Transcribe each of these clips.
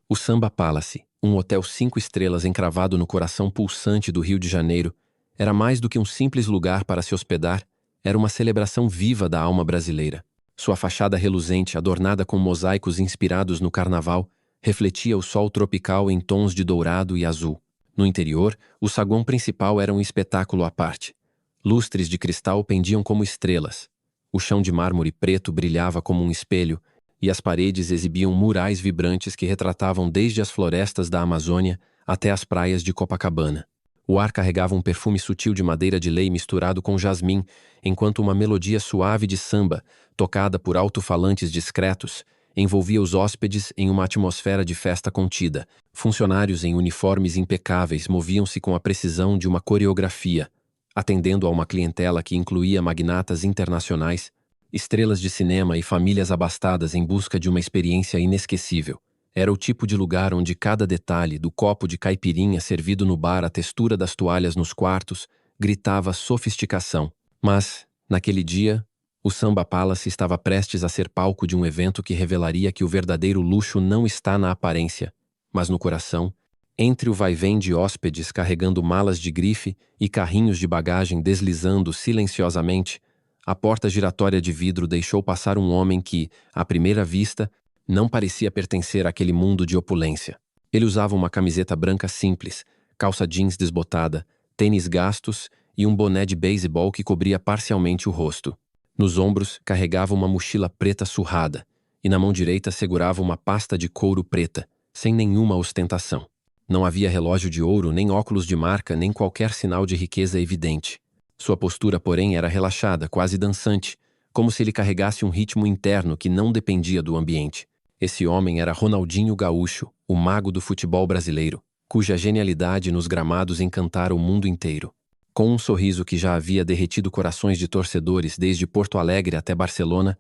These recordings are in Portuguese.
O Samba Palace, um hotel 5 estrelas encravado no coração pulsante do Rio de Janeiro, era mais do que um simples lugar para se hospedar, era uma celebração viva da alma brasileira. Sua fachada reluzente, adornada com mosaicos inspirados no carnaval, refletia o sol tropical em tons de dourado e azul. No interior, o saguão principal era um espetáculo à parte. Lustres de cristal pendiam como estrelas. O chão de mármore preto brilhava como um espelho, e as paredes exibiam murais vibrantes que retratavam desde as florestas da Amazônia até as praias de Copacabana. O ar carregava um perfume sutil de madeira de lei misturado com jasmim, enquanto uma melodia suave de samba, tocada por alto-falantes discretos, envolvia os hóspedes em uma atmosfera de festa contida. Funcionários em uniformes impecáveis moviam-se com a precisão de uma coreografia, atendendo a uma clientela que incluía magnatas internacionais, estrelas de cinema e famílias abastadas em busca de uma experiência inesquecível. Era o tipo de lugar onde cada detalhe, do copo de caipirinha servido no bar à textura das toalhas nos quartos, gritava sofisticação. Mas, naquele dia, o Samba Palace estava prestes a ser palco de um evento que revelaria que o verdadeiro luxo não está na aparência, mas no coração, entre o vai-vem de hóspedes carregando malas de grife e carrinhos de bagagem deslizando silenciosamente. A porta giratória de vidro deixou passar um homem que, à primeira vista, não parecia pertencer àquele mundo de opulência. Ele usava uma camiseta branca simples, calça jeans desbotada, tênis gastos e um boné de beisebol que cobria parcialmente o rosto. Nos ombros, carregava uma mochila preta surrada, e na mão direita segurava uma pasta de couro preta, sem nenhuma ostentação. Não havia relógio de ouro, nem óculos de marca, nem qualquer sinal de riqueza evidente. Sua postura, porém, era relaxada, quase dançante, como se ele carregasse um ritmo interno que não dependia do ambiente. Esse homem era Ronaldinho Gaúcho, o mago do futebol brasileiro, cuja genialidade nos gramados encantara o mundo inteiro. Com um sorriso que já havia derretido corações de torcedores desde Porto Alegre até Barcelona,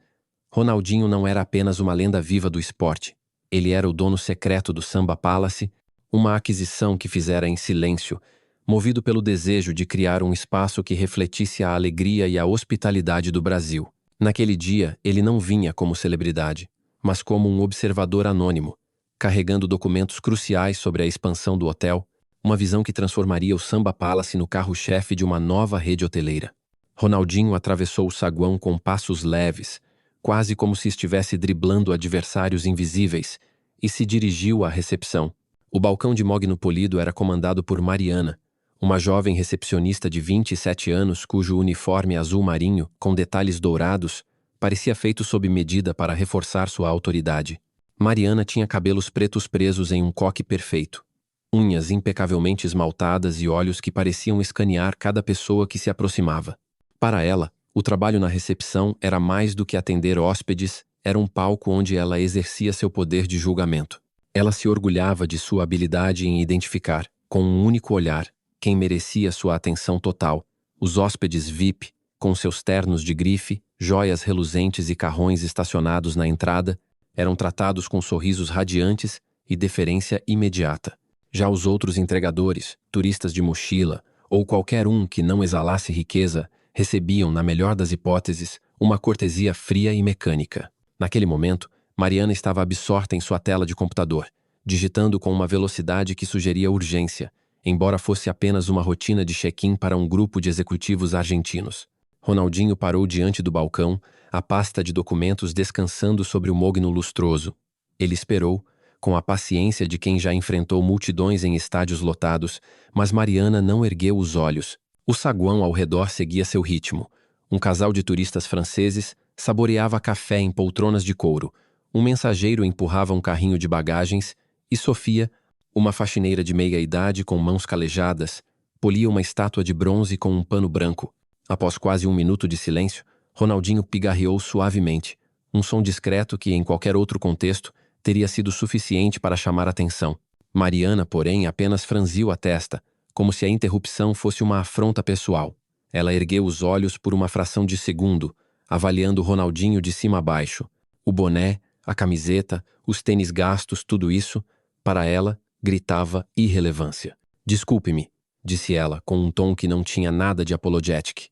Ronaldinho não era apenas uma lenda viva do esporte. Ele era o dono secreto do Samba Palace, uma aquisição que fizera em silêncio, movido pelo desejo de criar um espaço que refletisse a alegria e a hospitalidade do Brasil. Naquele dia, ele não vinha como celebridade, mas como um observador anônimo, carregando documentos cruciais sobre a expansão do hotel, uma visão que transformaria o Samba Palace no carro-chefe de uma nova rede hoteleira. Ronaldinho atravessou o saguão com passos leves, quase como se estivesse driblando adversários invisíveis, e se dirigiu à recepção. O balcão de mogno polido era comandado por Mariana, uma jovem recepcionista de 27 anos cujo uniforme azul marinho, com detalhes dourados, parecia feito sob medida para reforçar sua autoridade. Mariana tinha cabelos pretos presos em um coque perfeito, unhas impecavelmente esmaltadas e olhos que pareciam escanear cada pessoa que se aproximava. Para ela, o trabalho na recepção era mais do que atender hóspedes, era um palco onde ela exercia seu poder de julgamento. Ela se orgulhava de sua habilidade em identificar, com um único olhar, quem merecia sua atenção total. Os hóspedes VIP, com seus ternos de grife, joias reluzentes e carrões estacionados na entrada, eram tratados com sorrisos radiantes e deferência imediata. Já os outros entregadores, turistas de mochila, ou qualquer um que não exalasse riqueza, recebiam, na melhor das hipóteses, uma cortesia fria e mecânica. Naquele momento, Mariana estava absorta em sua tela de computador, digitando com uma velocidade que sugeria urgência, embora fosse apenas uma rotina de check-in para um grupo de executivos argentinos. Ronaldinho parou diante do balcão, a pasta de documentos descansando sobre o mogno lustroso. Ele esperou, com a paciência de quem já enfrentou multidões em estádios lotados, mas Mariana não ergueu os olhos. O saguão ao redor seguia seu ritmo. Um casal de turistas franceses saboreava café em poltronas de couro. Um mensageiro empurrava um carrinho de bagagens e Sofia, uma faxineira de meia-idade com mãos calejadas, polia uma estátua de bronze com um pano branco. Após quase um minuto de silêncio, Ronaldinho pigarreou suavemente, um som discreto que, em qualquer outro contexto, teria sido suficiente para chamar atenção. Mariana, porém, apenas franziu a testa, como se a interrupção fosse uma afronta pessoal. Ela ergueu os olhos por uma fração de segundo, avaliando Ronaldinho de cima a baixo. O boné, a camiseta, os tênis gastos, tudo isso, para ela, gritava irrelevância. "Desculpe-me", disse ela, com um tom que não tinha nada de apologetic.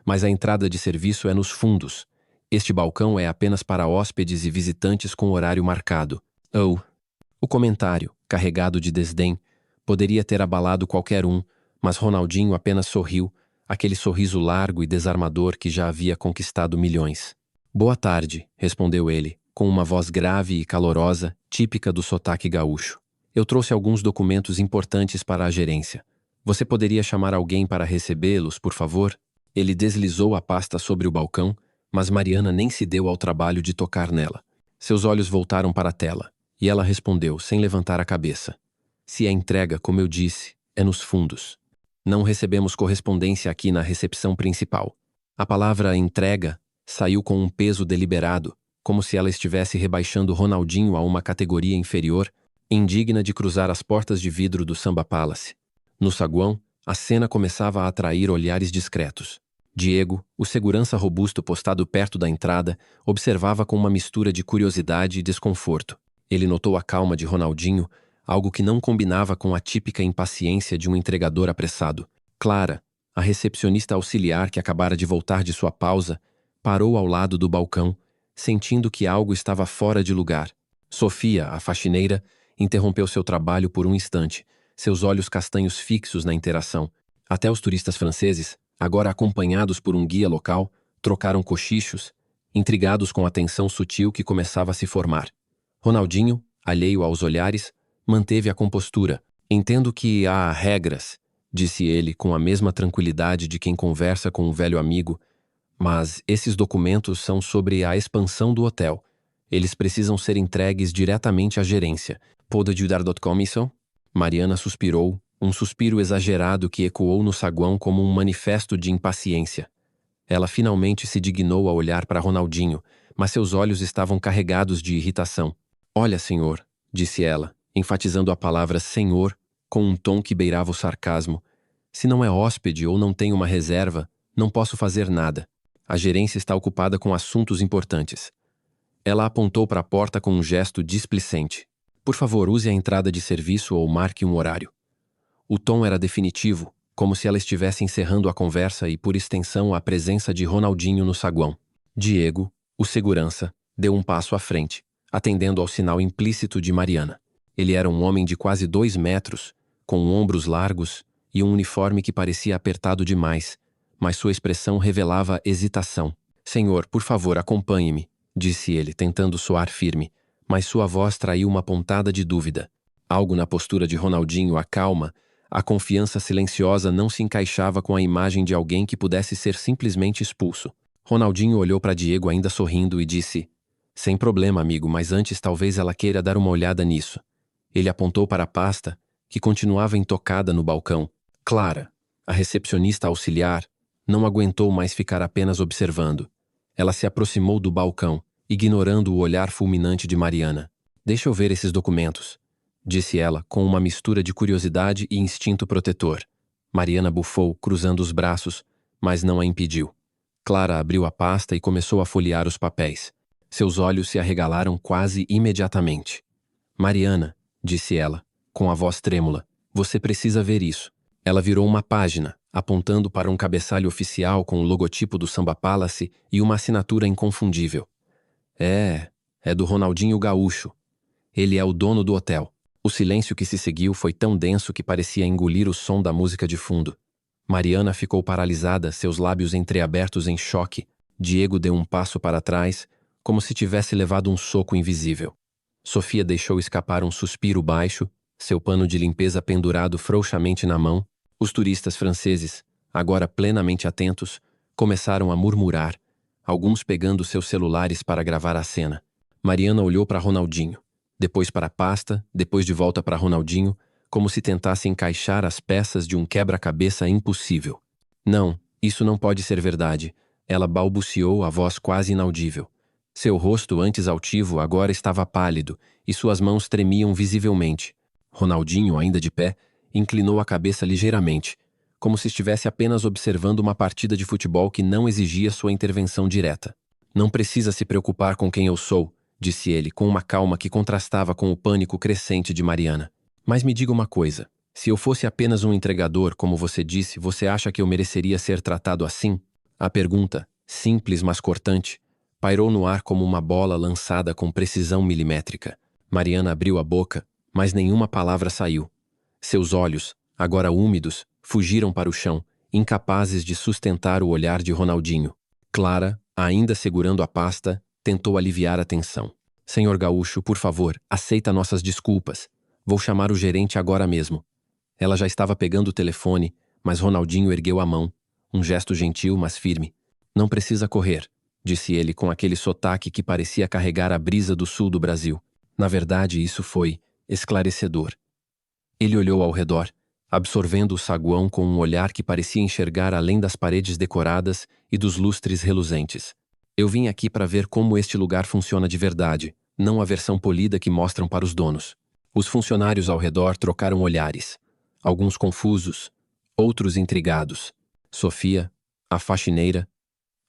"Mas a entrada de serviço é nos fundos. Este balcão é apenas para hóspedes e visitantes com horário marcado." "Oh." O comentário, carregado de desdém, poderia ter abalado qualquer um, mas Ronaldinho apenas sorriu, aquele sorriso largo e desarmador que já havia conquistado milhões. Boa tarde, respondeu ele, com uma voz grave e calorosa, típica do sotaque gaúcho. Eu trouxe alguns documentos importantes para a gerência. Você poderia chamar alguém para recebê-los, por favor? Ele deslizou a pasta sobre o balcão, mas Mariana nem se deu ao trabalho de tocar nela. Seus olhos voltaram para a tela, e ela respondeu, sem levantar a cabeça. Se a entrega, como eu disse, é nos fundos. Não recebemos correspondência aqui na recepção principal. A palavra entrega saiu com um peso deliberado, como se ela estivesse rebaixando Ronaldinho a uma categoria inferior, indigna de cruzar as portas de vidro do Samba Palace. No saguão, a cena começava a atrair olhares discretos. Diego, o segurança robusto postado perto da entrada, observava com uma mistura de curiosidade e desconforto. Ele notou a calma de Ronaldinho, algo que não combinava com a típica impaciência de um entregador apressado. Clara, a recepcionista auxiliar que acabara de voltar de sua pausa, parou ao lado do balcão, sentindo que algo estava fora de lugar. Sofia, a faxineira, interrompeu seu trabalho por um instante, seus olhos castanhos fixos na interação. Até os turistas franceses, agora acompanhados por um guia local, trocaram cochichos, intrigados com a tensão sutil que começava a se formar. Ronaldinho, alheio aos olhares, manteve a compostura. Entendo que há regras, disse ele com a mesma tranquilidade de quem conversa com um velho amigo, mas esses documentos são sobre a expansão do hotel. Eles precisam ser entregues diretamente à gerência. Pode ajudar.com isso? Mariana suspirou, um suspiro exagerado que ecoou no saguão como um manifesto de impaciência. Ela finalmente se dignou a olhar para Ronaldinho, mas seus olhos estavam carregados de irritação. Olha, senhor, disse ela, enfatizando a palavra senhor com um tom que beirava o sarcasmo. Se não é hóspede ou não tem uma reserva, não posso fazer nada. A gerência está ocupada com assuntos importantes. Ela apontou para a porta com um gesto displicente. Por favor, use a entrada de serviço ou marque um horário. O tom era definitivo, como se ela estivesse encerrando a conversa e, por extensão, a presença de Ronaldinho no saguão. Diego, o segurança, deu um passo à frente, atendendo ao sinal implícito de Mariana. Ele era um homem de quase 2 metros, com ombros largos e um uniforme que parecia apertado demais, mas sua expressão revelava hesitação. Senhor, por favor, acompanhe-me, disse ele, tentando soar firme, mas sua voz traiu uma pontada de dúvida. Algo na postura de Ronaldinho a calma, a confiança silenciosa não se encaixava com a imagem de alguém que pudesse ser simplesmente expulso. Ronaldinho olhou para Diego ainda sorrindo e disse: sem problema, amigo, mas antes talvez ela queira dar uma olhada nisso. Ele apontou para a pasta, que continuava intocada no balcão. Clara, a recepcionista auxiliar, não aguentou mais ficar apenas observando. Ela se aproximou do balcão, ignorando o olhar fulminante de Mariana. Deixa eu ver esses documentos, disse ela, com uma mistura de curiosidade e instinto protetor. Mariana bufou, cruzando os braços, mas não a impediu. Clara abriu a pasta e começou a folhear os papéis. Seus olhos se arregalaram quase imediatamente. Mariana, disse ela, com a voz trêmula, você precisa ver isso. Ela virou uma página, apontando para um cabeçalho oficial com o logotipo do Samba Palace e uma assinatura inconfundível. É do Ronaldinho Gaúcho. Ele é o dono do hotel. O silêncio que se seguiu foi tão denso que parecia engolir o som da música de fundo. Mariana ficou paralisada, seus lábios entreabertos em choque. Diego deu um passo para trás, como se tivesse levado um soco invisível. Sofia deixou escapar um suspiro baixo, seu pano de limpeza pendurado frouxamente na mão. Os turistas franceses, agora plenamente atentos, começaram a murmurar, alguns pegando seus celulares para gravar a cena. Mariana olhou para Ronaldinho, depois para a pasta, depois de volta para Ronaldinho, como se tentasse encaixar as peças de um quebra-cabeça impossível. Não, isso não pode ser verdade, ela balbuciou, a voz quase inaudível. Seu rosto, antes altivo, agora estava pálido, e suas mãos tremiam visivelmente. Ronaldinho, ainda de pé, inclinou a cabeça ligeiramente, como se estivesse apenas observando uma partida de futebol que não exigia sua intervenção direta. Não precisa se preocupar com quem eu sou, disse ele, com uma calma que contrastava com o pânico crescente de Mariana. Mas me diga uma coisa, se eu fosse apenas um entregador, como você disse, você acha que eu mereceria ser tratado assim? A pergunta, simples mas cortante, pairou no ar como uma bola lançada com precisão milimétrica. Mariana abriu a boca, mas nenhuma palavra saiu. Seus olhos, agora úmidos, fugiram para o chão, incapazes de sustentar o olhar de Ronaldinho. Clara, ainda segurando a pasta, tentou aliviar a tensão. Senhor Gaúcho, por favor, aceita nossas desculpas. Vou chamar o gerente agora mesmo. Ela já estava pegando o telefone, mas Ronaldinho ergueu a mão, um gesto gentil, mas firme. Não precisa correr, disse ele com aquele sotaque que parecia carregar a brisa do sul do Brasil. Na verdade, isso foi esclarecedor. Ele olhou ao redor, absorvendo o saguão com um olhar que parecia enxergar além das paredes decoradas e dos lustres reluzentes. Eu vim aqui para ver como este lugar funciona de verdade, não a versão polida que mostram para os donos. Os funcionários ao redor trocaram olhares, alguns confusos, outros intrigados. Sofia, a faxineira,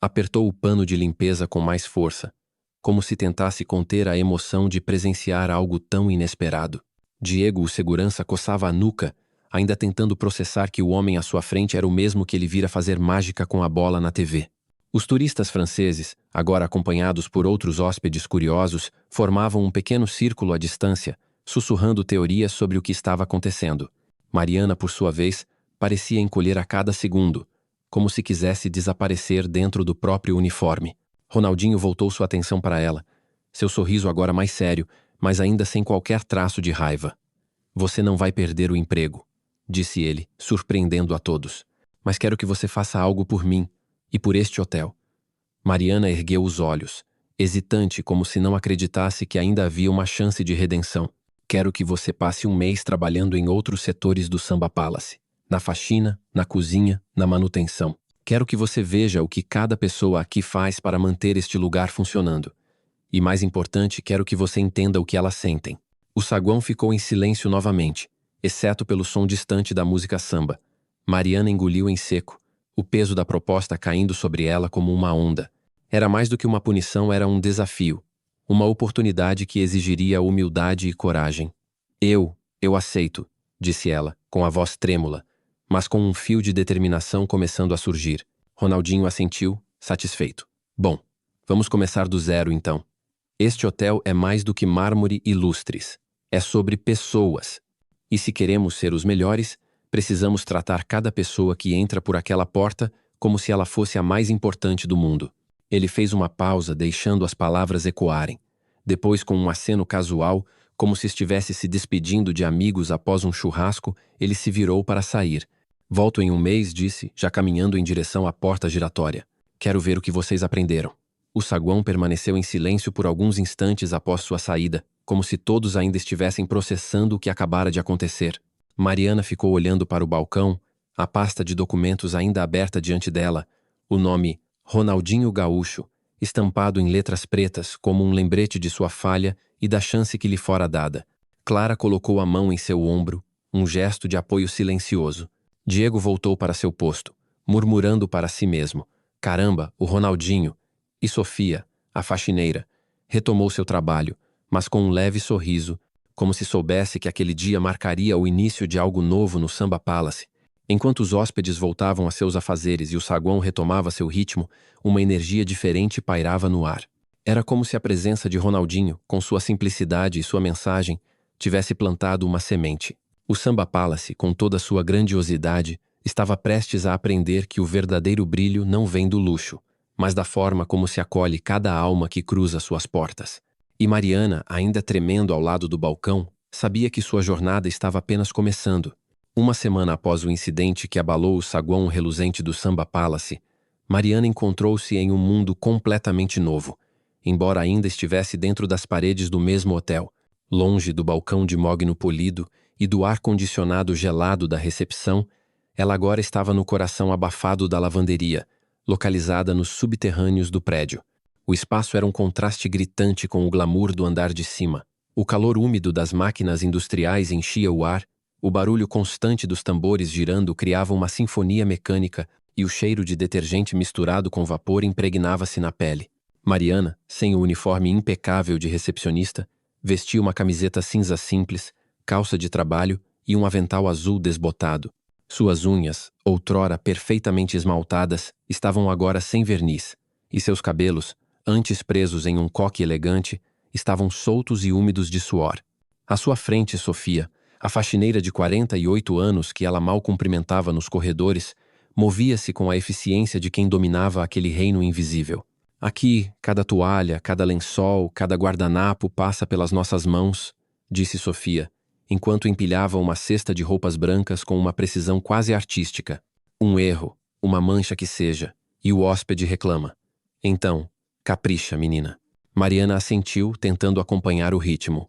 apertou o pano de limpeza com mais força, como se tentasse conter a emoção de presenciar algo tão inesperado. Diego, o segurança, coçava a nuca, ainda tentando processar que o homem à sua frente era o mesmo que ele vira fazer mágica com a bola na TV. Os turistas franceses, agora acompanhados por outros hóspedes curiosos, formavam um pequeno círculo à distância, sussurrando teorias sobre o que estava acontecendo. Mariana, por sua vez, parecia encolher a cada segundo, como se quisesse desaparecer dentro do próprio uniforme. Ronaldinho voltou sua atenção para ela, seu sorriso agora mais sério, mas ainda sem qualquer traço de raiva. Você não vai perder o emprego, disse ele, surpreendendo a todos. Mas quero que você faça algo por mim e por este hotel. Mariana ergueu os olhos, hesitante, como se não acreditasse que ainda havia uma chance de redenção. Quero que você passe um mês trabalhando em outros setores do Samba Palace. Na faxina, na cozinha, na manutenção. Quero que você veja o que cada pessoa aqui faz para manter este lugar funcionando. E mais importante, quero que você entenda o que elas sentem. O saguão ficou em silêncio novamente, exceto pelo som distante da música samba. Mariana engoliu em seco, o peso da proposta caindo sobre ela como uma onda. Era mais do que uma punição, era um desafio. Uma oportunidade que exigiria humildade e coragem. Eu aceito, disse ela, com a voz trêmula, mas com um fio de determinação começando a surgir. Ronaldinho assentiu, satisfeito. Bom, vamos começar do zero então. Este hotel é mais do que mármore e lustres. É sobre pessoas. E se queremos ser os melhores, precisamos tratar cada pessoa que entra por aquela porta como se ela fosse a mais importante do mundo. Ele fez uma pausa, deixando as palavras ecoarem. Depois, com um aceno casual, como se estivesse se despedindo de amigos após um churrasco, ele se virou para sair. Volto em um mês, disse, já caminhando em direção à porta giratória. Quero ver o que vocês aprenderam. O saguão permaneceu em silêncio por alguns instantes após sua saída, como se todos ainda estivessem processando o que acabara de acontecer. Mariana ficou olhando para o balcão, a pasta de documentos ainda aberta diante dela, o nome Ronaldinho Gaúcho, estampado em letras pretas como um lembrete de sua falha e da chance que lhe fora dada. Clara colocou a mão em seu ombro, um gesto de apoio silencioso. Diego voltou para seu posto, murmurando para si mesmo. Caramba, o Ronaldinho! E Sofia, a faxineira, retomou seu trabalho, mas com um leve sorriso, como se soubesse que aquele dia marcaria o início de algo novo no Samba Palace. Enquanto os hóspedes voltavam a seus afazeres e o saguão retomava seu ritmo, uma energia diferente pairava no ar. Era como se a presença de Ronaldinho, com sua simplicidade e sua mensagem, tivesse plantado uma semente. O Samba Palace, com toda sua grandiosidade, estava prestes a aprender que o verdadeiro brilho não vem do luxo, mas da forma como se acolhe cada alma que cruza suas portas. E Mariana, ainda tremendo ao lado do balcão, sabia que sua jornada estava apenas começando. Uma semana após o incidente que abalou o saguão reluzente do Samba Palace, Mariana encontrou-se em um mundo completamente novo, embora ainda estivesse dentro das paredes do mesmo hotel, longe do balcão de mogno polido e do ar-condicionado gelado da recepção. Ela agora estava no coração abafado da lavanderia, localizada nos subterrâneos do prédio. O espaço era um contraste gritante com o glamour do andar de cima. O calor úmido das máquinas industriais enchia o ar, o barulho constante dos tambores girando criava uma sinfonia mecânica e o cheiro de detergente misturado com vapor impregnava-se na pele. Mariana, sem o uniforme impecável de recepcionista, vestia uma camiseta cinza simples, calça de trabalho e um avental azul desbotado. Suas unhas, outrora perfeitamente esmaltadas, estavam agora sem verniz, e seus cabelos, antes presos em um coque elegante, estavam soltos e úmidos de suor. À sua frente, Sofia, a faxineira de 48 anos que ela mal cumprimentava nos corredores, movia-se com a eficiência de quem dominava aquele reino invisível. Aqui, cada toalha, cada lençol, cada guardanapo passa pelas nossas mãos, disse Sofia, enquanto empilhava uma cesta de roupas brancas com uma precisão quase artística. Um erro, uma mancha que seja, e o hóspede reclama. Então, capricha, menina. Mariana assentiu, tentando acompanhar o ritmo.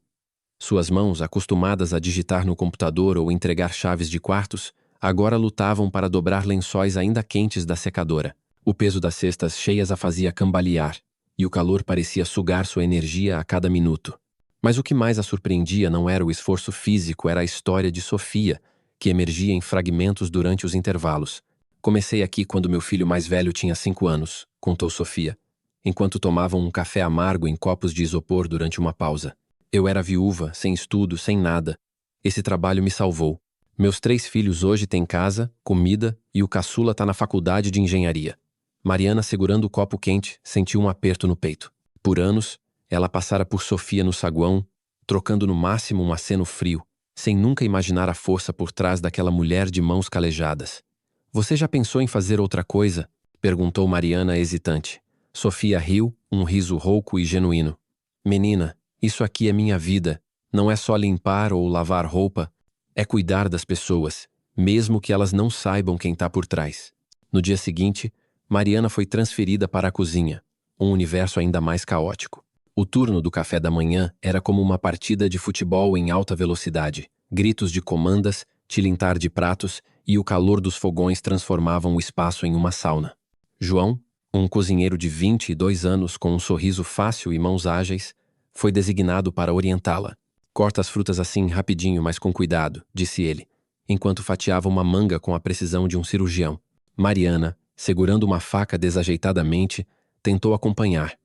Suas mãos, acostumadas a digitar no computador ou entregar chaves de quartos, agora lutavam para dobrar lençóis ainda quentes da secadora. O peso das cestas cheias a fazia cambalear, e o calor parecia sugar sua energia a cada minuto. Mas o que mais a surpreendia não era o esforço físico, era a história de Sofia, que emergia em fragmentos durante os intervalos. Comecei aqui quando meu filho mais velho tinha 5 anos, contou Sofia, enquanto tomavam um café amargo em copos de isopor durante uma pausa. Eu era viúva, sem estudo, sem nada. Esse trabalho me salvou. Meus 3 filhos hoje têm casa, comida e o caçula tá na faculdade de engenharia. Mariana, segurando o copo quente, sentiu um aperto no peito. Por anos, ela passara por Sofia no saguão, trocando no máximo um aceno frio, sem nunca imaginar a força por trás daquela mulher de mãos calejadas. Você já pensou em fazer outra coisa? Perguntou Mariana hesitante. Sofia riu, um riso rouco e genuíno. Menina, isso aqui é minha vida. Não é só limpar ou lavar roupa. É cuidar das pessoas, mesmo que elas não saibam quem está por trás. No dia seguinte, Mariana foi transferida para a cozinha, um universo ainda mais caótico. O turno do café da manhã era como uma partida de futebol em alta velocidade. Gritos de comandas, tilintar de pratos e o calor dos fogões transformavam o espaço em uma sauna. João, um cozinheiro de 22 anos com um sorriso fácil e mãos ágeis, foi designado para orientá-la. Corta as frutas assim rapidinho, mas com cuidado, disse ele, enquanto fatiava uma manga com a precisão de um cirurgião. Mariana, segurando uma faca desajeitadamente, tentou acompanhar,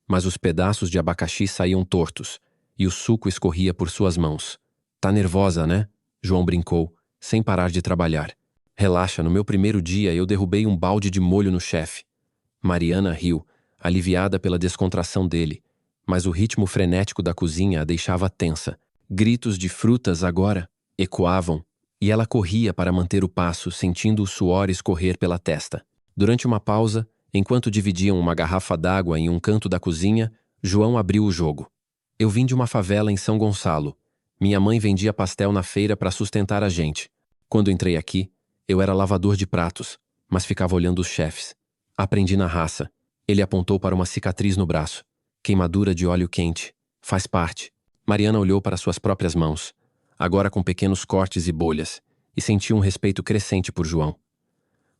mas os pedaços de abacaxi saíam tortos e o suco escorria por suas mãos. Tá nervosa, né? João brincou, sem parar de trabalhar. Relaxa, no meu primeiro dia eu derrubei um balde de molho no chefe. Mariana riu, aliviada pela descontração dele, mas o ritmo frenético da cozinha a deixava tensa. Gritos de frutas agora ecoavam, e ela corria para manter o passo, sentindo o suor escorrer pela testa. Durante uma pausa, enquanto dividiam uma garrafa d'água em um canto da cozinha, João abriu o jogo. Eu vim de uma favela em São Gonçalo. Minha mãe vendia pastel na feira para sustentar a gente. Quando entrei aqui, eu era lavador de pratos, mas ficava olhando os chefes. Aprendi na raça. Ele apontou para uma cicatriz no braço. Queimadura de óleo quente. Faz parte. Mariana olhou para suas próprias mãos, agora com pequenos cortes e bolhas, e sentiu um respeito crescente por João.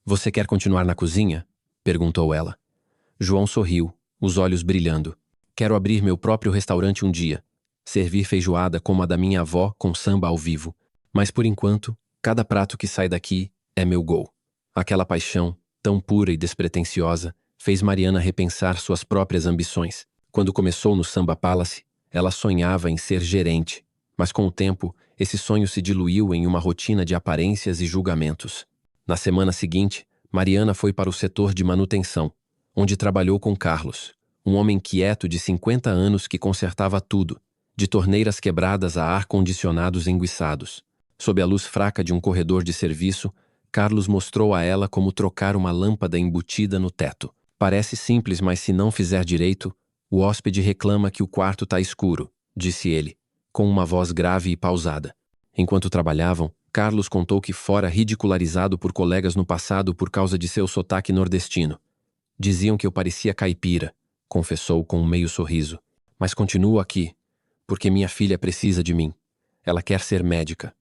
Você quer continuar na cozinha? Perguntou ela. João sorriu, os olhos brilhando. Quero abrir meu próprio restaurante um dia. Servir feijoada como a da minha avó com samba ao vivo. Mas por enquanto, cada prato que sai daqui é meu gol. Aquela paixão, tão pura e despretensiosa, fez Mariana repensar suas próprias ambições. Quando começou no Samba Palace, ela sonhava em ser gerente, mas com o tempo, esse sonho se diluiu em uma rotina de aparências e julgamentos. Na semana seguinte, Mariana foi para o setor de manutenção, onde trabalhou com Carlos, um homem quieto de 50 anos que consertava tudo, de torneiras quebradas a ar-condicionados enguiçados. Sob a luz fraca de um corredor de serviço, Carlos mostrou a ela como trocar uma lâmpada embutida no teto. Parece simples, mas se não fizer direito, o hóspede reclama que o quarto está escuro, disse ele, com uma voz grave e pausada. Enquanto trabalhavam, Carlos contou que fora ridicularizado por colegas no passado por causa de seu sotaque nordestino. Diziam que eu parecia caipira, confessou com um meio sorriso. Mas continuo aqui, porque minha filha precisa de mim. Ela quer ser médica.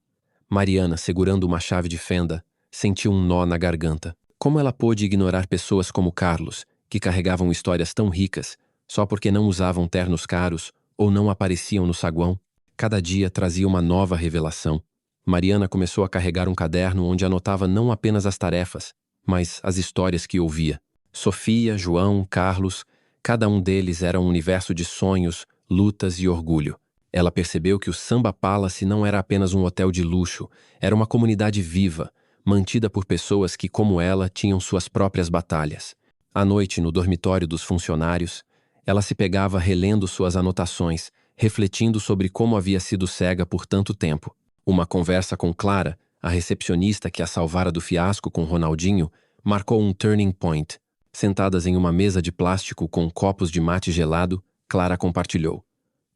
Mariana, segurando uma chave de fenda, sentiu um nó na garganta. Como ela pôde ignorar pessoas como Carlos, que carregavam histórias tão ricas, só porque não usavam ternos caros ou não apareciam no saguão? Cada dia trazia uma nova revelação. Mariana começou a carregar um caderno onde anotava não apenas as tarefas, mas as histórias que ouvia. Sofia, João, Carlos, cada um deles era um universo de sonhos, lutas e orgulho. Ela percebeu que o Samba Palace não era apenas um hotel de luxo, era uma comunidade viva, mantida por pessoas que, como ela, tinham suas próprias batalhas. À noite, no dormitório dos funcionários, ela se pegava relendo suas anotações, refletindo sobre como havia sido cega por tanto tempo. Uma conversa com Clara, a recepcionista que a salvara do fiasco com Ronaldinho, marcou um turning point. Sentadas em uma mesa de plástico com copos de mate gelado, Clara compartilhou: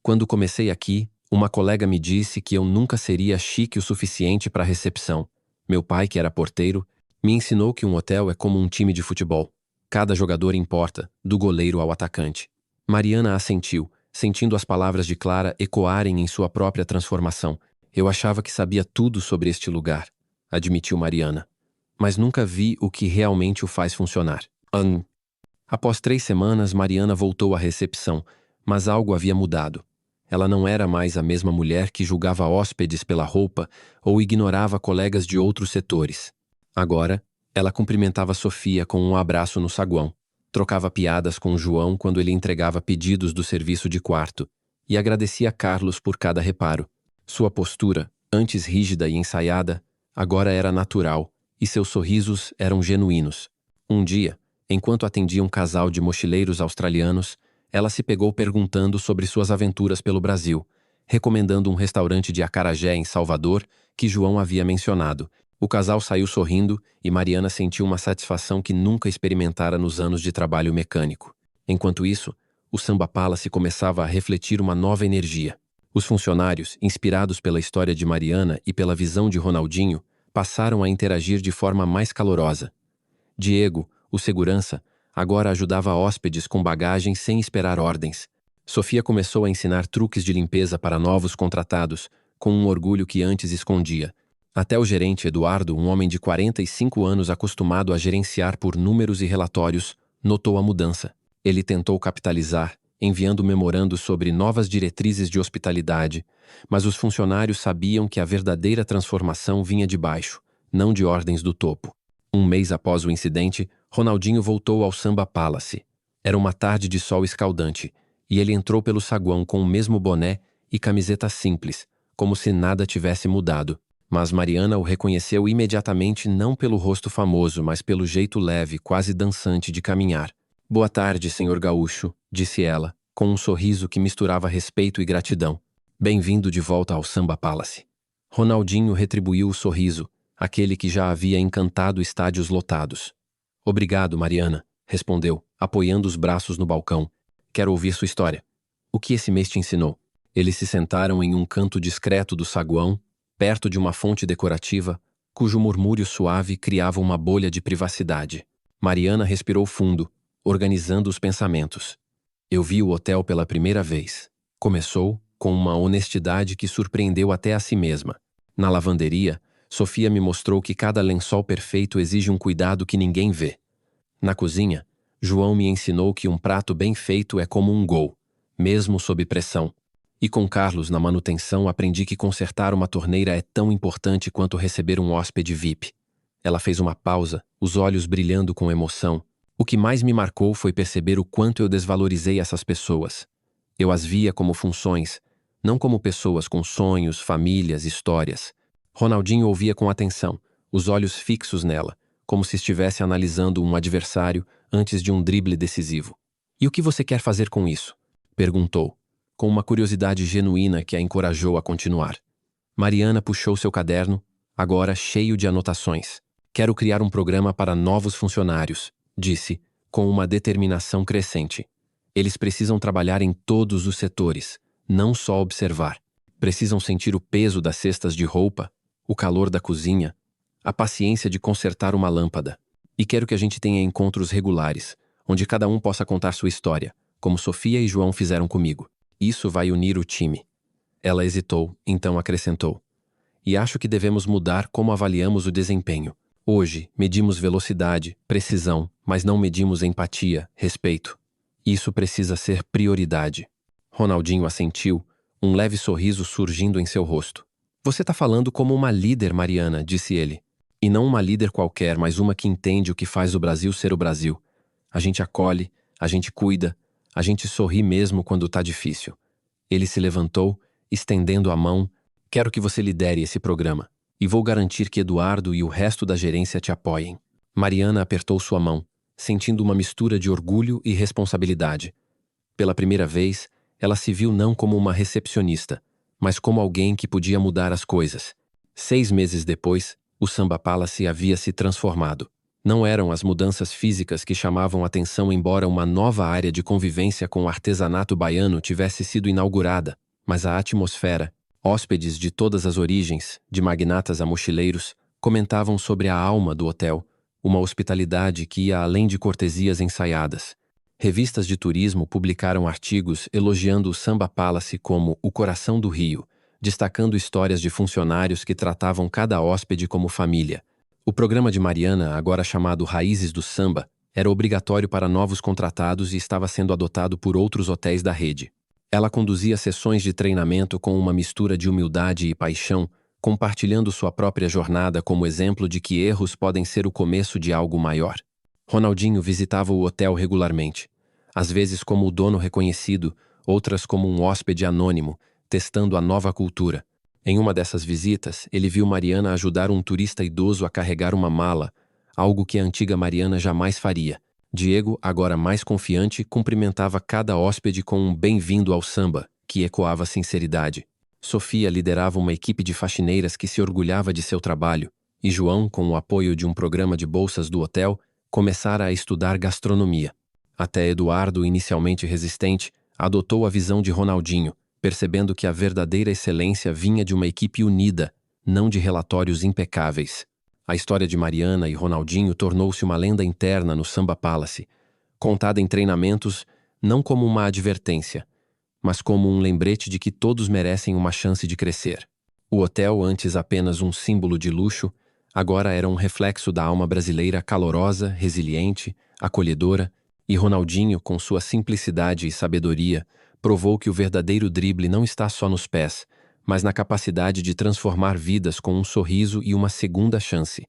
"Quando comecei aqui, uma colega me disse que eu nunca seria chique o suficiente para a recepção. Meu pai, que era porteiro, me ensinou que um hotel é como um time de futebol. Cada jogador importa, do goleiro ao atacante." Mariana assentiu, sentindo as palavras de Clara ecoarem em sua própria transformação. "Eu achava que sabia tudo sobre este lugar", admitiu Mariana. "Mas nunca vi o que realmente o faz funcionar." Após 3 semanas, Mariana voltou à recepção, mas algo havia mudado. Ela não era mais a mesma mulher que julgava hóspedes pela roupa ou ignorava colegas de outros setores. Agora, ela cumprimentava Sofia com um abraço no saguão, trocava piadas com João quando ele entregava pedidos do serviço de quarto e agradecia a Carlos por cada reparo. Sua postura, antes rígida e ensaiada, agora era natural e seus sorrisos eram genuínos. Um dia, enquanto atendia um casal de mochileiros australianos, ela se pegou perguntando sobre suas aventuras pelo Brasil, recomendando um restaurante de acarajé em Salvador que João havia mencionado. O casal saiu sorrindo e Mariana sentiu uma satisfação que nunca experimentara nos anos de trabalho mecânico. Enquanto isso, o Samba Palace começava a refletir uma nova energia. Os funcionários, inspirados pela história de Mariana e pela visão de Ronaldinho, passaram a interagir de forma mais calorosa. Diego, o segurança, agora ajudava hóspedes com bagagem sem esperar ordens. Sofia começou a ensinar truques de limpeza para novos contratados, com um orgulho que antes escondia. Até o gerente Eduardo, um homem de 45 anos acostumado a gerenciar por números e relatórios, notou a mudança. Ele tentou capitalizar, enviando memorandos sobre novas diretrizes de hospitalidade, mas os funcionários sabiam que a verdadeira transformação vinha de baixo, não de ordens do topo. Um mês após o incidente, Ronaldinho voltou ao Samba Palace. Era uma tarde de sol escaldante, e ele entrou pelo saguão com o mesmo boné e camiseta simples, como se nada tivesse mudado. Mas Mariana o reconheceu imediatamente não pelo rosto famoso, mas pelo jeito leve, quase dançante de caminhar. "Boa tarde, senhor Gaúcho", disse ela, com um sorriso que misturava respeito e gratidão. "Bem-vindo de volta ao Samba Palace." Ronaldinho retribuiu o sorriso, aquele que já havia encantado estádios lotados. "Obrigado, Mariana", respondeu, apoiando os braços no balcão. "Quero ouvir sua história. O que esse mês te ensinou?" Eles se sentaram em um canto discreto do saguão, perto de uma fonte decorativa, cujo murmúrio suave criava uma bolha de privacidade. Mariana respirou fundo, organizando os pensamentos. "Eu vi o hotel pela primeira vez." Começou, com uma honestidade que surpreendeu até a si mesma. "Na lavanderia, Sofia me mostrou que cada lençol perfeito exige um cuidado que ninguém vê. Na cozinha, João me ensinou que um prato bem feito é como um gol, mesmo sob pressão. E com Carlos na manutenção aprendi que consertar uma torneira é tão importante quanto receber um hóspede VIP." Ela fez uma pausa, os olhos brilhando com emoção. "O que mais me marcou foi perceber o quanto eu desvalorizei essas pessoas. Eu as via como funções, não como pessoas com sonhos, famílias, histórias." Ronaldinho ouvia com atenção, os olhos fixos nela, como se estivesse analisando um adversário antes de um drible decisivo. "E o que você quer fazer com isso?" perguntou, com uma curiosidade genuína que a encorajou a continuar. Mariana puxou seu caderno, agora cheio de anotações. "Quero criar um programa para novos funcionários", disse, com uma determinação crescente. "Eles precisam trabalhar em todos os setores, não só observar. Precisam sentir o peso das cestas de roupa, o calor da cozinha, a paciência de consertar uma lâmpada. E quero que a gente tenha encontros regulares, onde cada um possa contar sua história, como Sofia e João fizeram comigo. Isso vai unir o time." Ela hesitou, então acrescentou: "E acho que devemos mudar como avaliamos o desempenho. Hoje, medimos velocidade, precisão, mas não medimos empatia, respeito. Isso precisa ser prioridade." Ronaldinho assentiu, um leve sorriso surgindo em seu rosto. "Você está falando como uma líder, Mariana", disse ele. "E não uma líder qualquer, mas uma que entende o que faz o Brasil ser o Brasil. A gente acolhe, a gente cuida, a gente sorri mesmo quando está difícil." Ele se levantou, estendendo a mão. "Quero que você lidere esse programa, e vou garantir que Eduardo e o resto da gerência te apoiem." Mariana apertou sua mão, sentindo uma mistura de orgulho e responsabilidade. Pela primeira vez, ela se viu não como uma recepcionista, mas como alguém que podia mudar as coisas. 6 meses depois, o Samba Palace havia se transformado. Não eram as mudanças físicas que chamavam atenção, embora uma nova área de convivência com o artesanato baiano tivesse sido inaugurada, mas a atmosfera. Hóspedes de todas as origens, de magnatas a mochileiros, comentavam sobre a alma do hotel, uma hospitalidade que ia além de cortesias ensaiadas. Revistas de turismo publicaram artigos elogiando o Samba Palace como o coração do Rio, destacando histórias de funcionários que tratavam cada hóspede como família. O programa de Mariana, agora chamado Raízes do Samba, era obrigatório para novos contratados e estava sendo adotado por outros hotéis da rede. Ela conduzia sessões de treinamento com uma mistura de humildade e paixão, compartilhando sua própria jornada como exemplo de que erros podem ser o começo de algo maior. Ronaldinho visitava o hotel regularmente, às vezes como o dono reconhecido, outras como um hóspede anônimo, testando a nova cultura. Em uma dessas visitas, ele viu Mariana ajudar um turista idoso a carregar uma mala, algo que a antiga Mariana jamais faria. Diego, agora mais confiante, cumprimentava cada hóspede com um bem-vindo ao samba, que ecoava sinceridade. Sofia liderava uma equipe de faxineiras que se orgulhava de seu trabalho, e João, com o apoio de um programa de bolsas do hotel, começara a estudar gastronomia. Até Eduardo, inicialmente resistente, adotou a visão de Ronaldinho, percebendo que a verdadeira excelência vinha de uma equipe unida, não de relatórios impecáveis. A história de Mariana e Ronaldinho tornou-se uma lenda interna no Samba Palace, contada em treinamentos não como uma advertência, mas como um lembrete de que todos merecem uma chance de crescer. O hotel, antes apenas um símbolo de luxo, agora era um reflexo da alma brasileira calorosa, resiliente, acolhedora, e Ronaldinho, com sua simplicidade e sabedoria, provou que o verdadeiro drible não está só nos pés, mas na capacidade de transformar vidas com um sorriso e uma segunda chance.